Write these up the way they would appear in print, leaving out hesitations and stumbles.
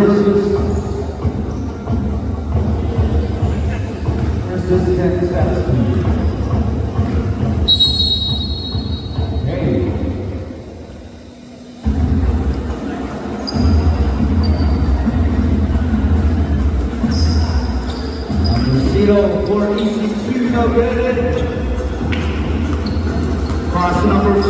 versus Ken Sebastian. Hey. Number 0 for EC2, no good. Cross number 2.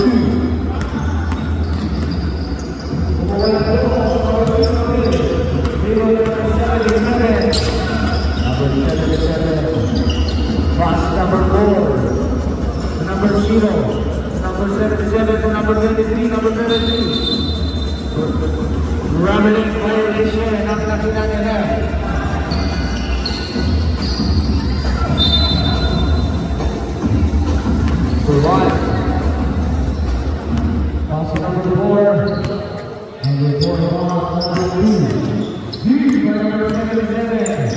Cross number 4, number 0, number 77 to number 23, number 32. Rambling violation, nakakita niya na. Survive. Cross number 4, number 4, number 2. Huge by number 77.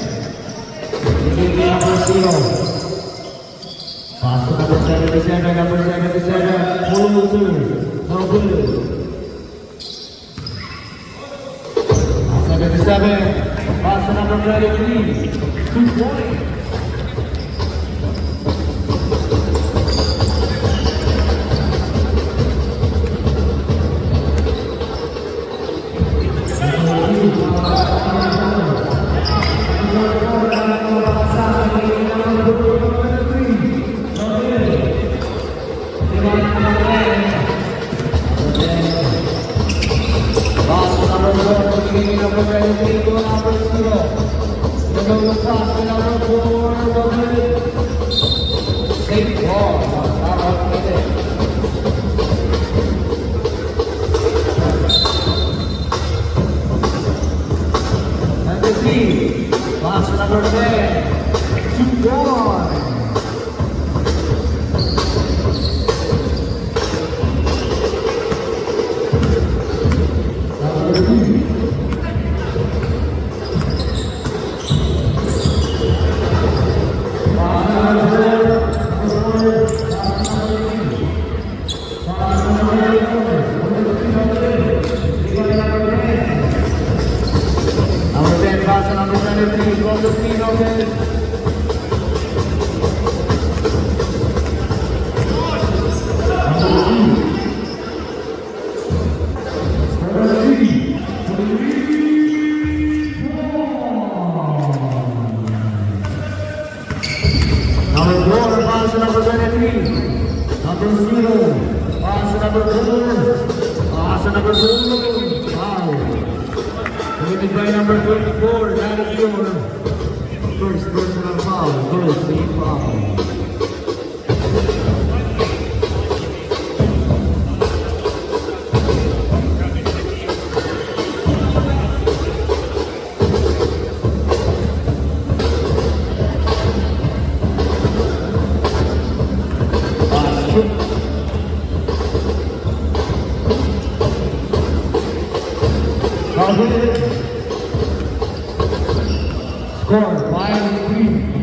Number 0. Pass to number 77, number 77, pull to, no good. 77, pass to number 23, 2 points. Pass number 10, 2-1. By number 24, that is your first personal foul, first team foul. Score 5-3.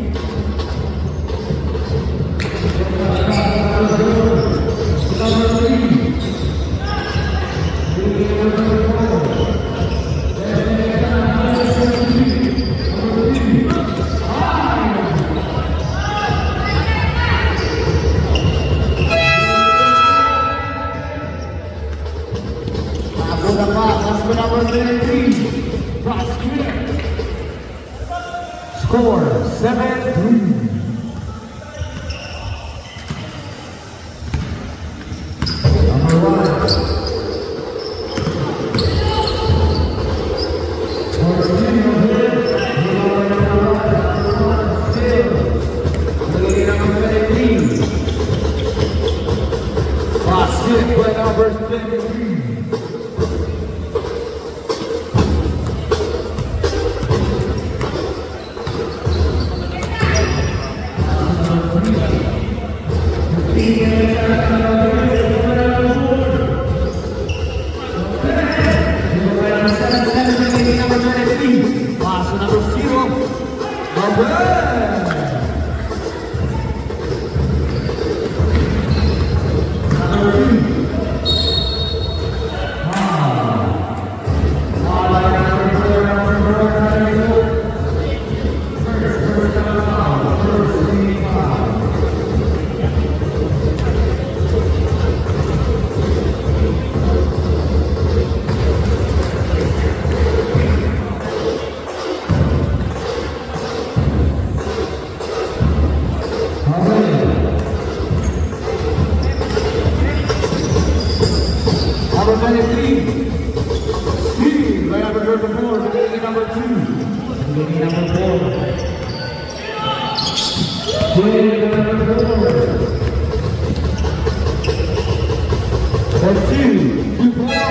Score 7-3. number 4. With number 4. For 2-4.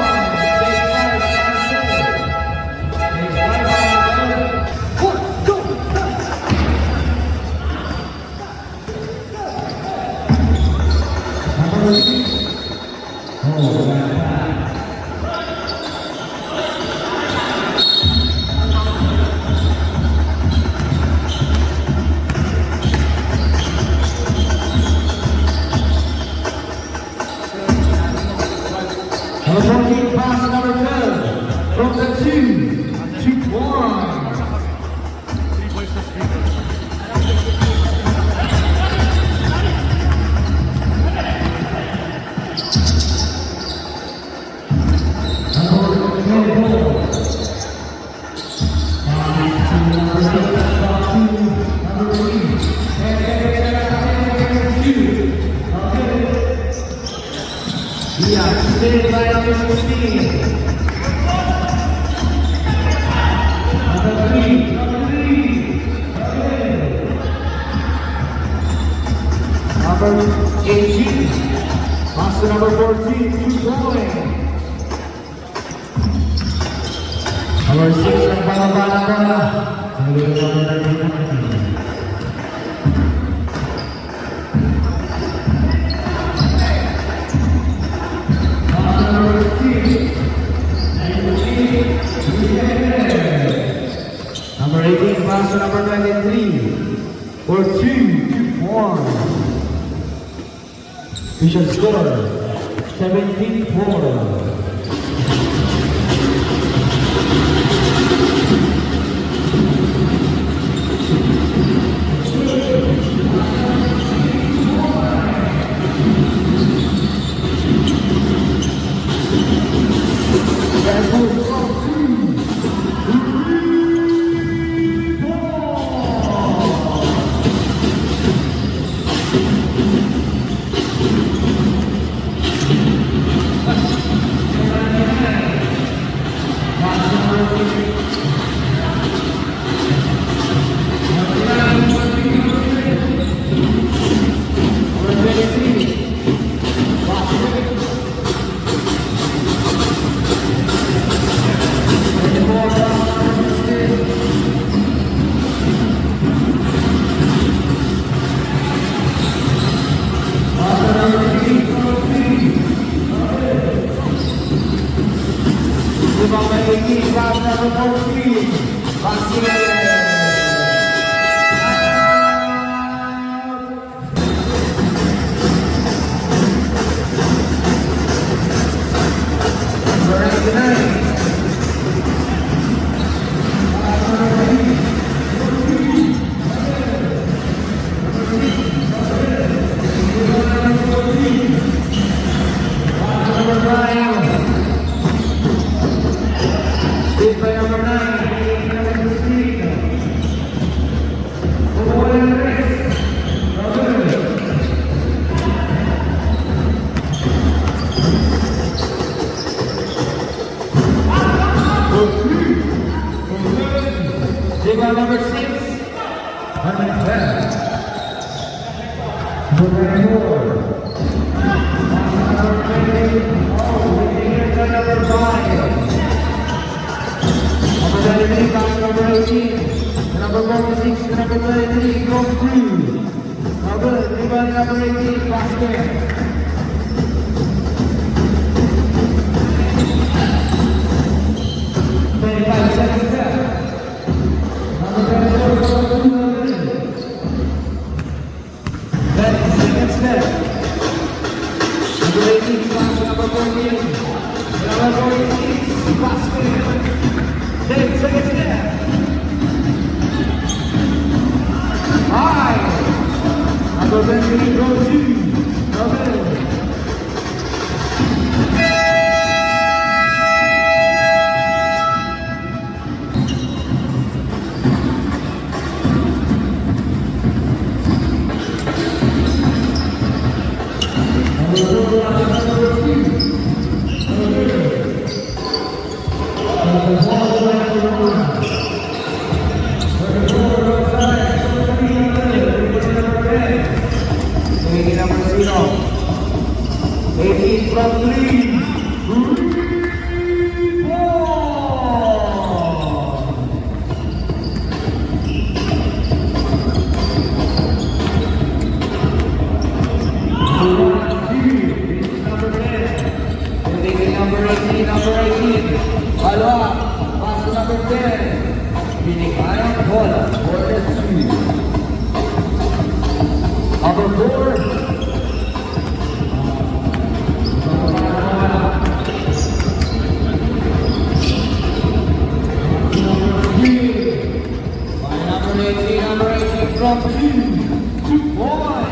Pass number 12 from the 2-1. Stay by number 16. Number 3. Number 18. Pass to number 14. 2 points. Number 6 ang pangaba na bola. Number 18 pass to number 23 for 2-1. Official score 17-4. Number 6, number 12, number 4, number 5, number 23, number 18, number 46, number 23, go 2, number 18, basket. 25 seconds left. Binigayang bola for the 2. Number 4. Number 18 from 2 points.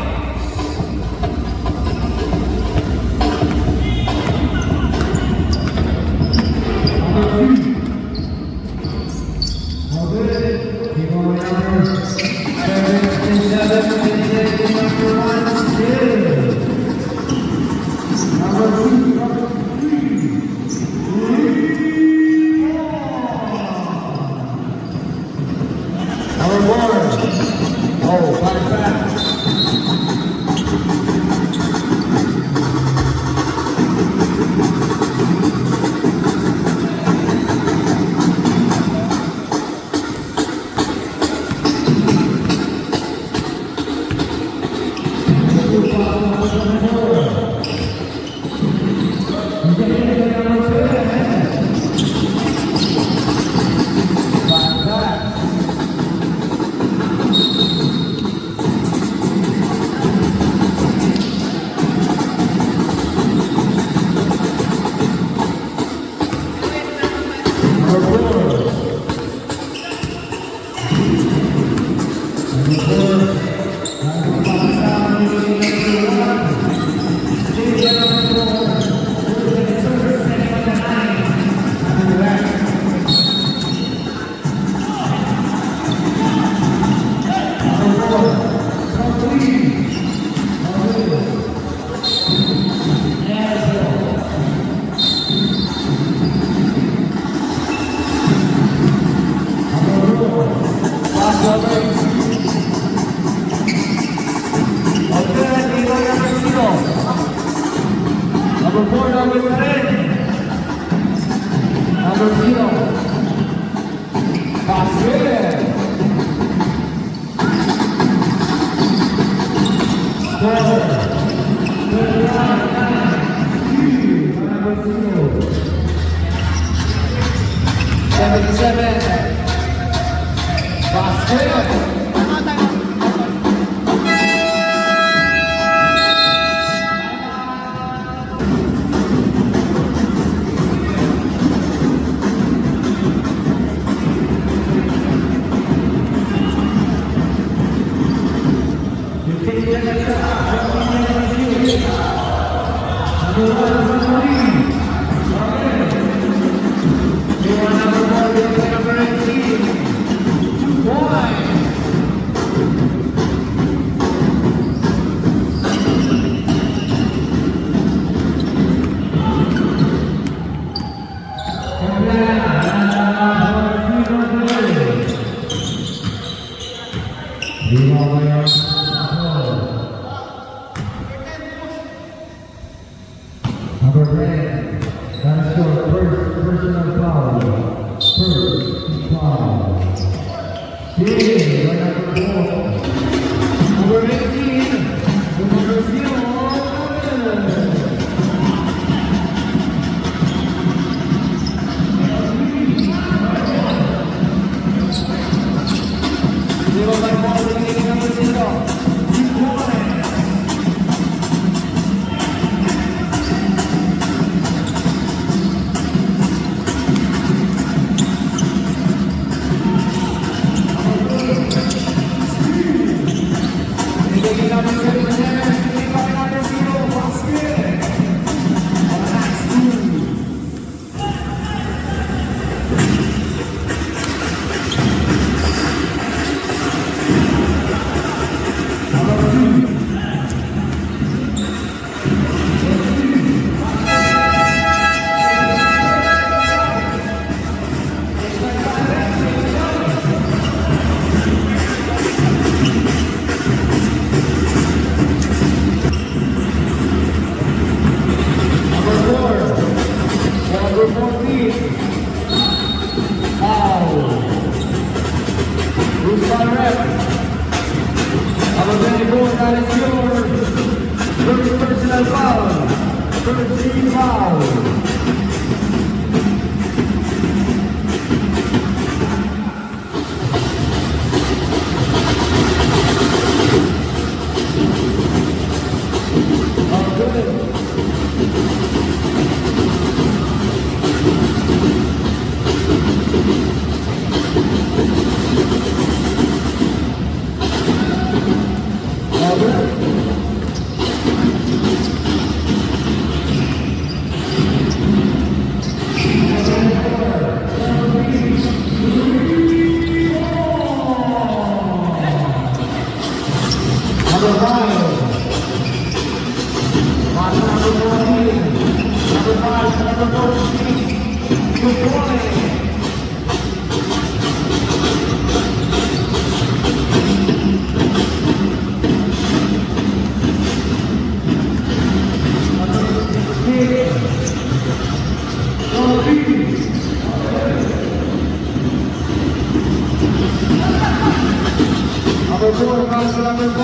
Number 4, pass to number 5.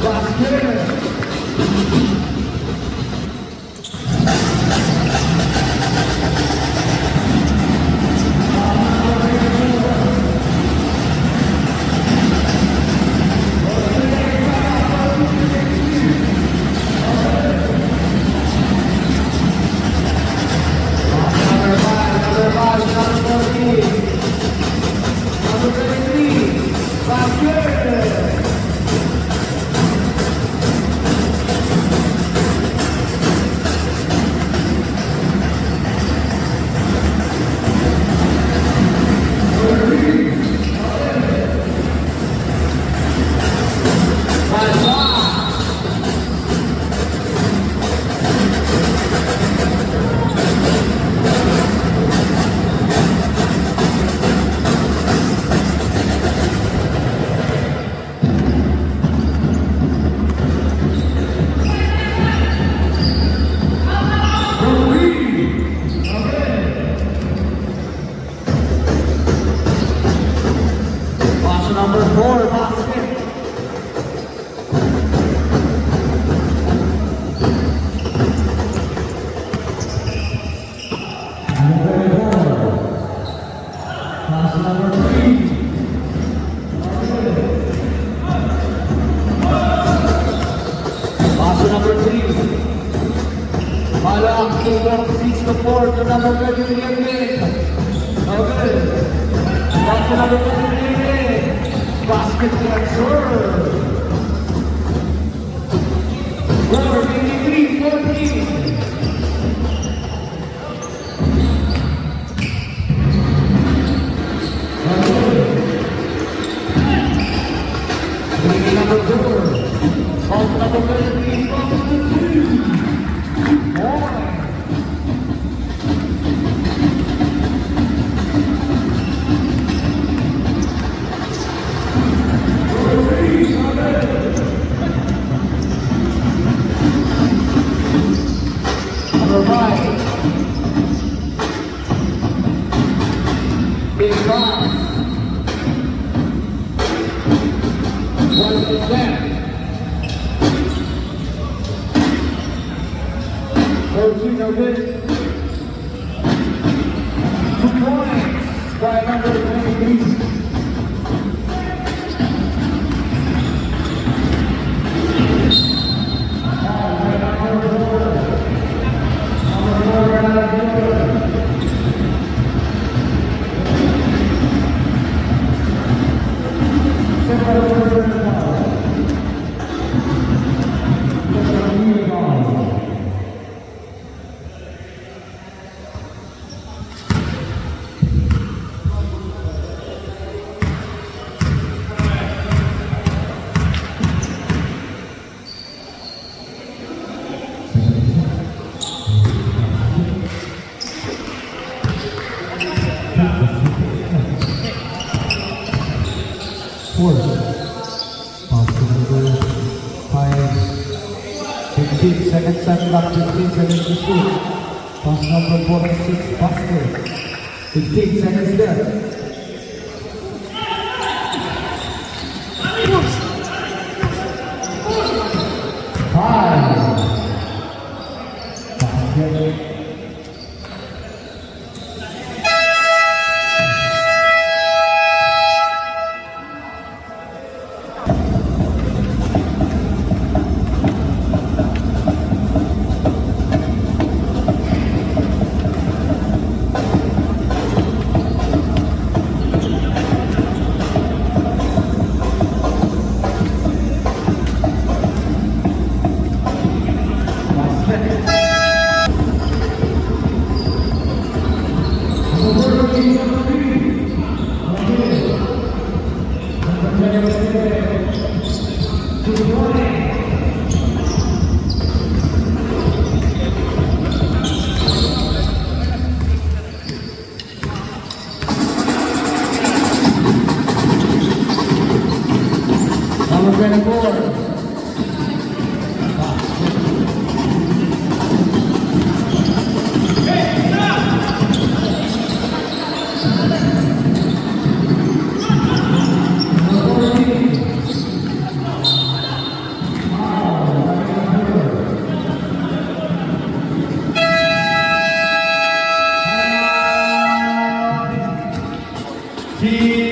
Basket. Number 4, basket. Pass number 3. Pass number 3. Malak to 6 to 4 to number 33 again. Okay. Pass to number 33 again. Basket transfer. 4-23-14. Number 4. Off number 33. Number 5. Big pass. 1 to 10. 14 of it. 2 points by number 23. Number 5, 15 seconds and left, 15 seconds to shoot. Pass number 46, basket. 15 seconds left. Number 24. Number 14. Team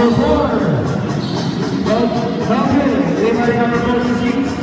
number 4, Calvin, delivery number 46.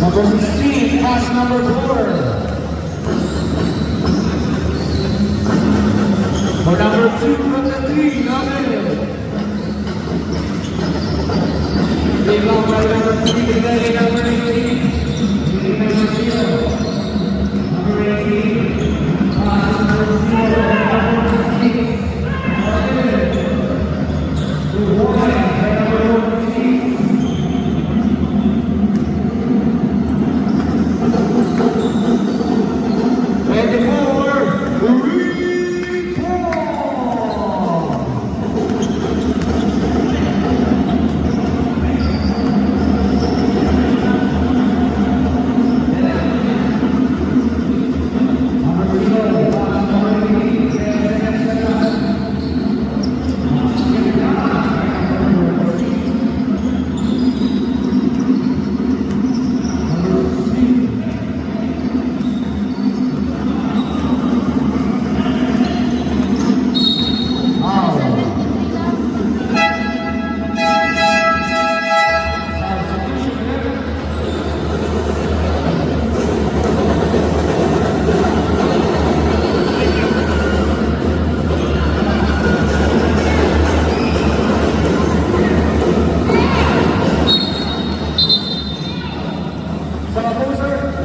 Number 16, pass number 4. For number 2 from the 3, David. Game out by number 3, today, number 18. Number 0. Number 18, pass number 0, number 6.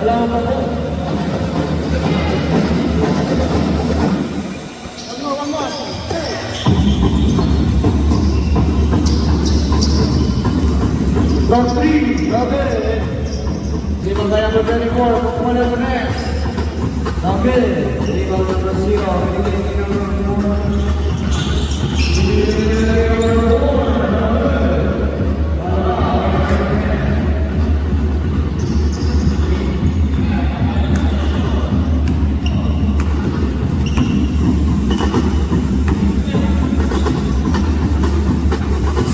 Dalawa pa po. Round 3, grabe. Rebound by number 24, kukuha na po next. Grabe. Rebound number 0, pinigil number 4.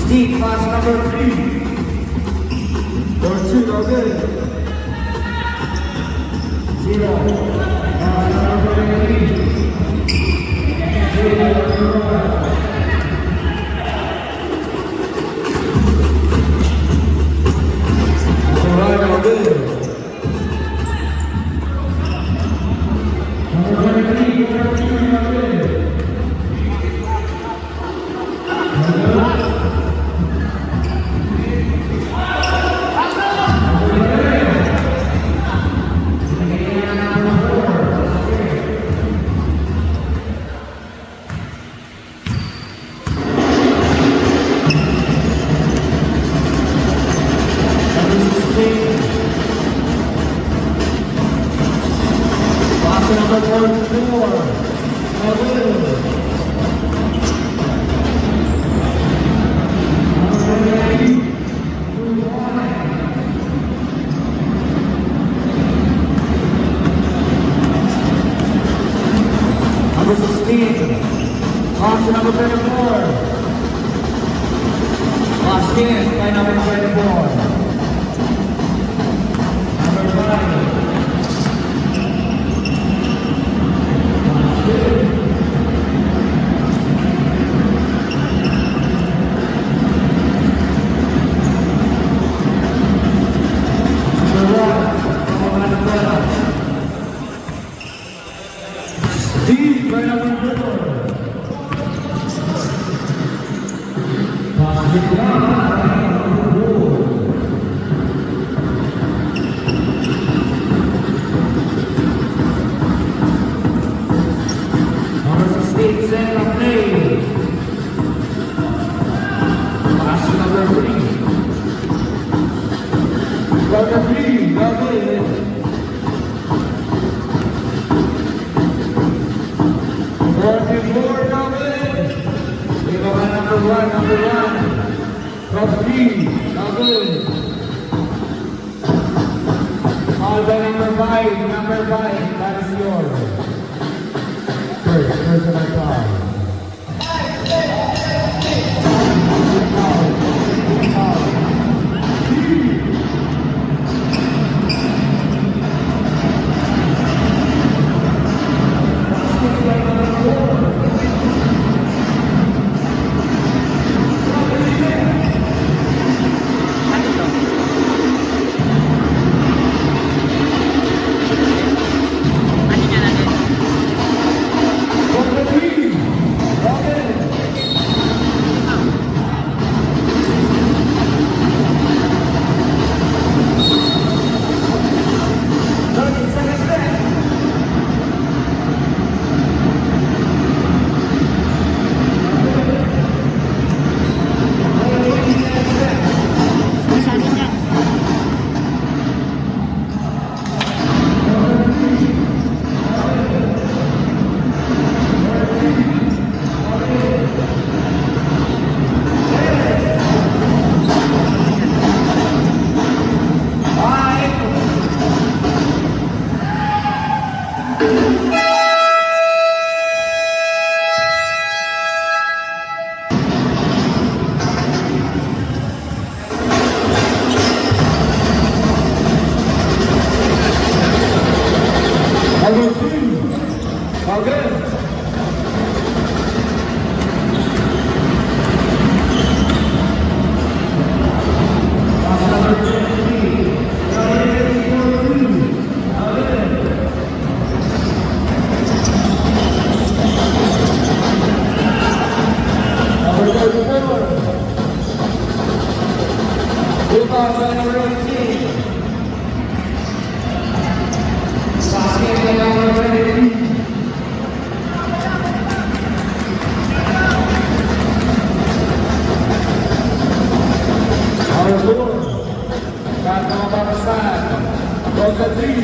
Steve, pass number 3. Number 2, grabe. 0. Pass number 3. Number 16, pass to number 24. Pass in by number 24. Number 5. Steve by number 4. Pass it down by number 4. Number 16, set up play. Pass to number 3. Number 3, David. 44, David. Rebound number 1, number 1. From 3, David. All by number 5, that is yours. First, personal foul. Number 3.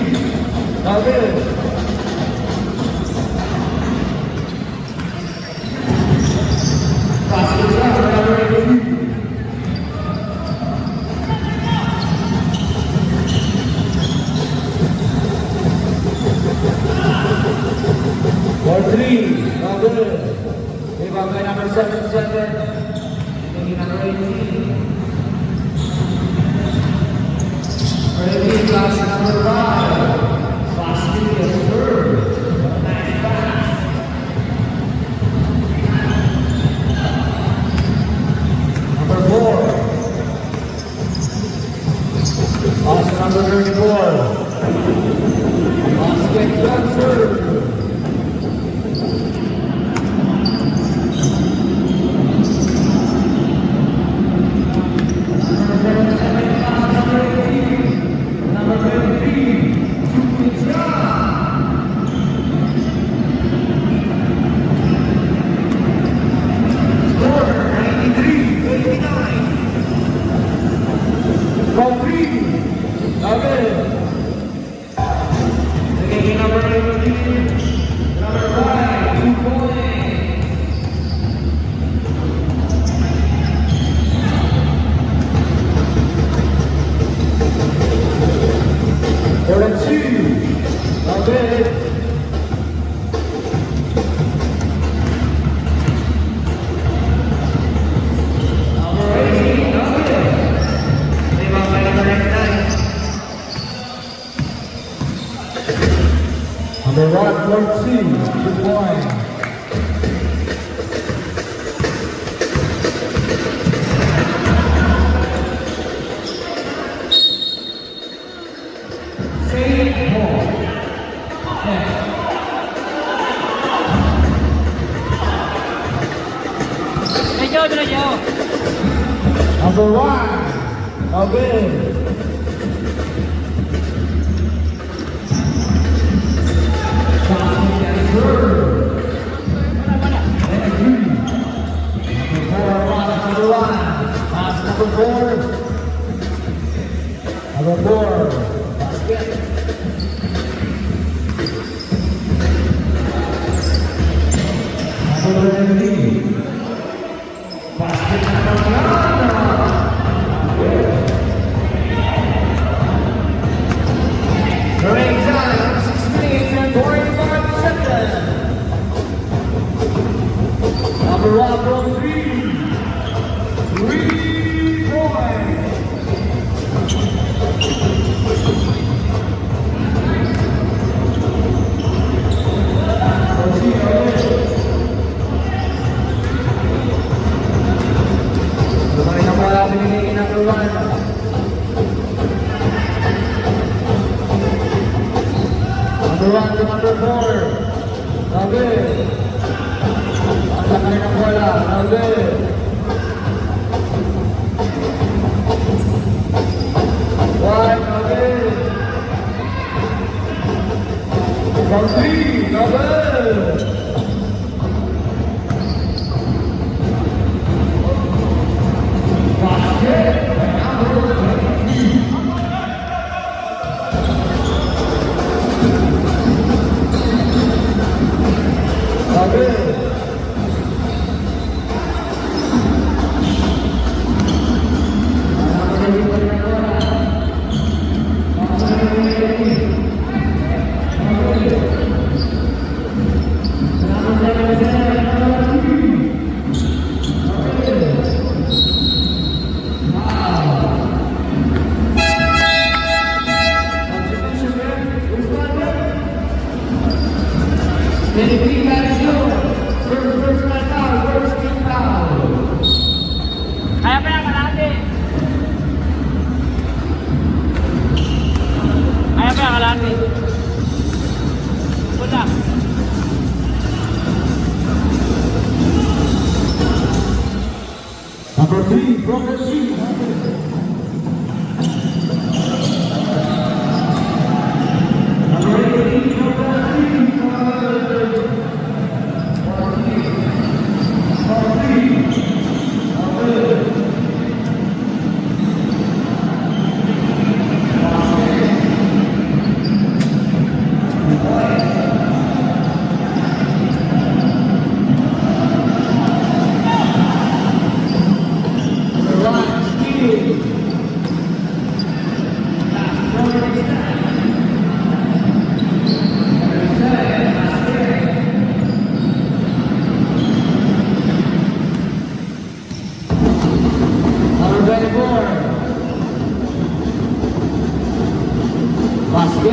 David. Basket shot, number 18. For three, David. Rebound by number 77. Taking number 18. Ready, class number 5. Basket is third. Nice pass. Number 4. Pass number 34. Basket transfer. Number 1, Lord C, 2 points. Number 1, Abel. Number 4, basket. Number 20, basket number 1. Break time, 6 minutes and 45 seconds. Number 1 from 3 points. Number 1. Number 1 to number 4. David. Ang lakay ng bola. David. One, David. From 3, David. Basket. Kaya pa yan, kalahati. Kaya pa yan, kalahati. Wala. Number 3, progressive.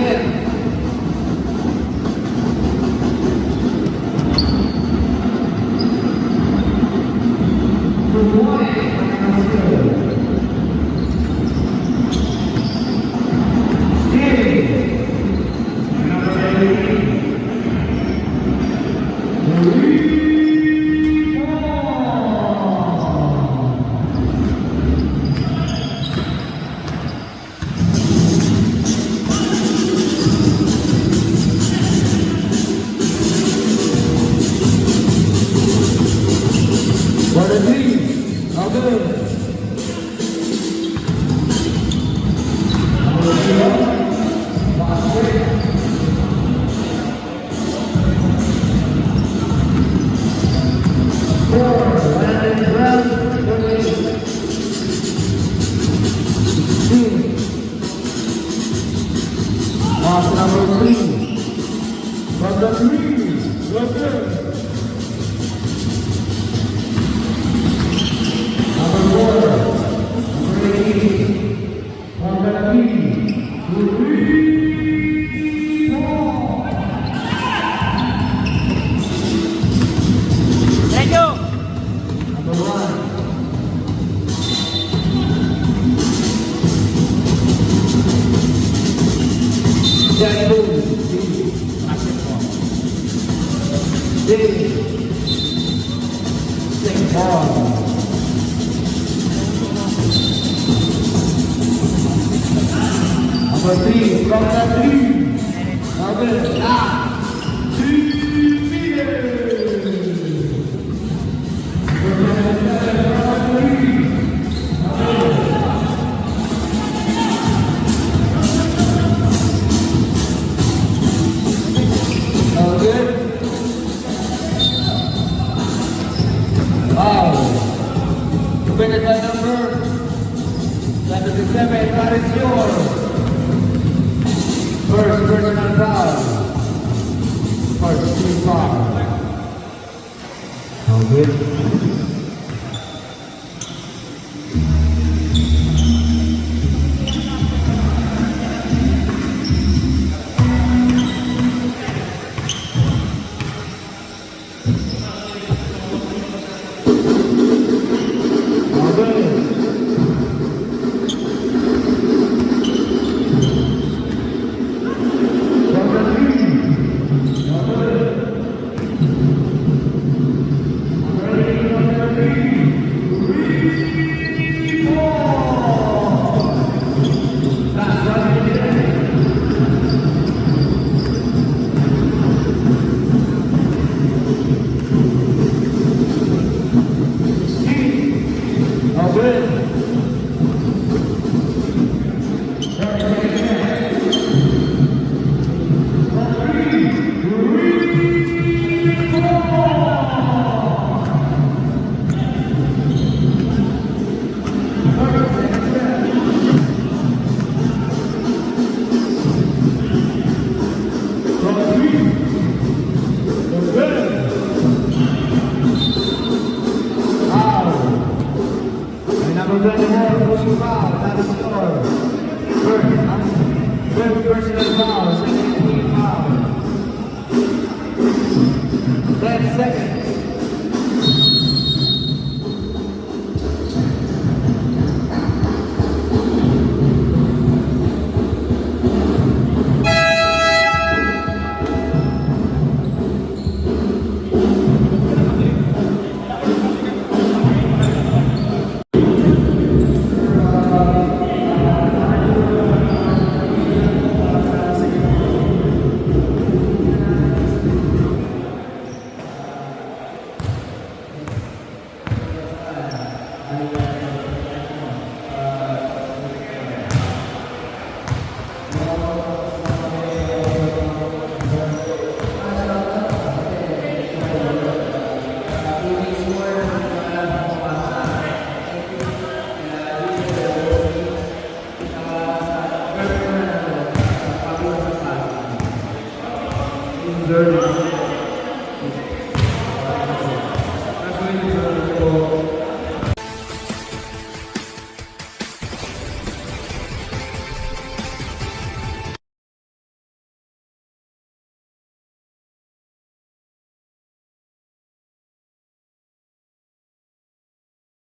10. Quarter three. All good. Pass number 3. From the 3. Well done. Number 4. Number 18. From the 3. To 3. 4. Thank you. Number 1. Jack Boone. Dave. St. Paul. Number 3, from the 3. Alvin. Ah. 2 meters. All good. Wow. Completed by number 77, that is yours. First personal foul. First team foul. All good. All good. Number 24, pushing foul, that is yours. First personal foul, second team foul. 10 seconds.